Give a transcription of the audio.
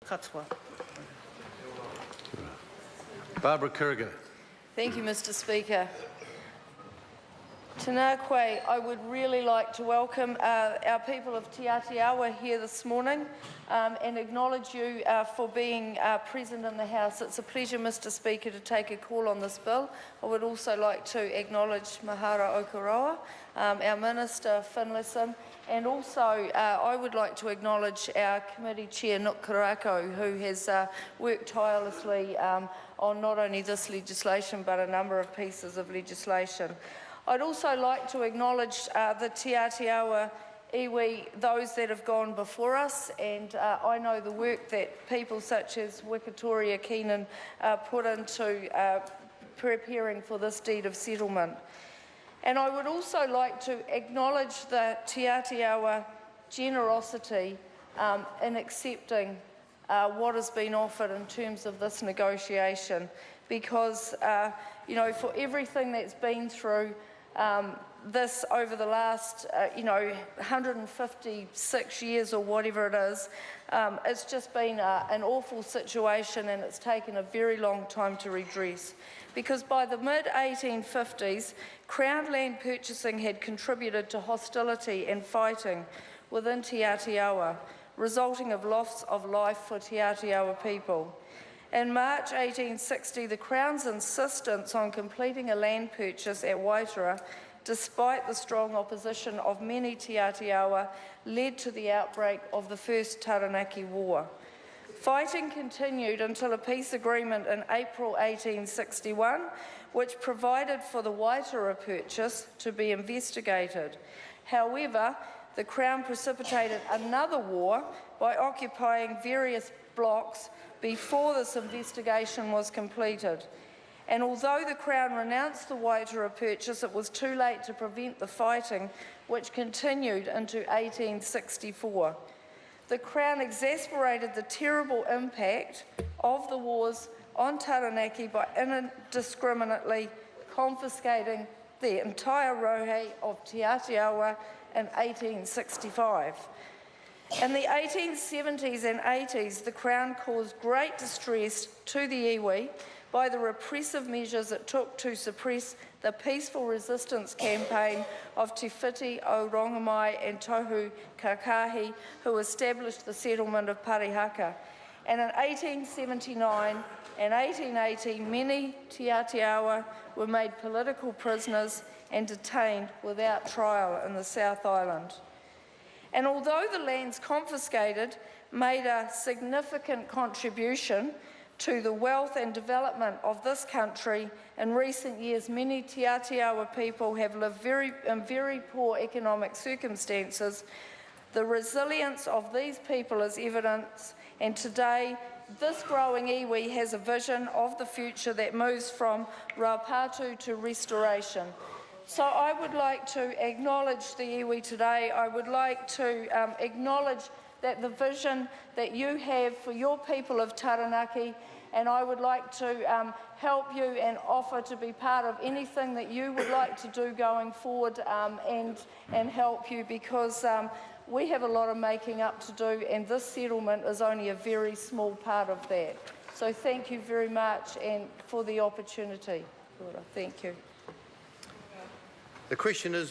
katoa. Barbara Kiriga. Thank you, Mr. Speaker. Tēnā koe, I would really like to welcome our people of Te Atiawa here this morning and acknowledge you for being present in the House. It's a pleasure, Mr. Speaker, to take a call on this bill. I would also like to acknowledge Mahara Okoroa, our Minister Finlayson, and also I would like to acknowledge our Committee Chair, Nuk Karako, who has worked tirelessly on not only this legislation but a number of pieces of legislation. I'd also like to acknowledge the Te Atiawa iwi, those that have gone before us, and I know the work that people such as Wikatoria Keenan put into preparing for this deed of settlement. And I would also like to acknowledge the Te Atiawa generosity in accepting what has been offered in terms of this negotiation, because you know, for everything that's been through this over the last 156 years or whatever it is, it's just been an awful situation, and it's taken a very long time to redress. Because by the mid-1850s, Crown land purchasing had contributed to hostility and fighting within Te Atiawa, resulting in loss of life for Te Atiawa people. In March 1860, the Crown's insistence on completing a land purchase at Waitara, despite the strong opposition of many Te Atiawa, led to the outbreak of the First Taranaki War. Fighting continued until a peace agreement in April 1861, which provided for the Waitara purchase to be investigated. However, the Crown precipitated another war by occupying various blocks before this investigation was completed. And although the Crown renounced the Waitara purchase, it was too late to prevent the fighting, which continued into 1864. The Crown exasperated the terrible impact of the wars on Taranaki by indiscriminately confiscating the entire rohe of Te Atiawa in 1865. In the 1870s and 80s, the Crown caused great distress to the iwi by the repressive measures it took to suppress the peaceful resistance campaign of Te Whiti o Rongamai and Tohu Kakahi, who established the settlement of Parihaka. And in 1879 and 1880, many Te Atiawa were made political prisoners and detained without trial in the South Island. And although the lands confiscated made a significant contribution to the wealth and development of this country, in recent years many Te Atiawa people have lived in very poor economic circumstances. The resilience of these people is evident, and today this growing iwi has a vision of the future that moves from raupatu to restoration. So I would like to acknowledge the iwi today. I would like to acknowledge that the vision that you have for your people of Taranaki, and I would like to help you and offer to be part of anything that you would like to do going forward and help you, because we have a lot of making up to do, and this settlement is only a very small part of that. So thank you very much and for the opportunity. Thank you. The question is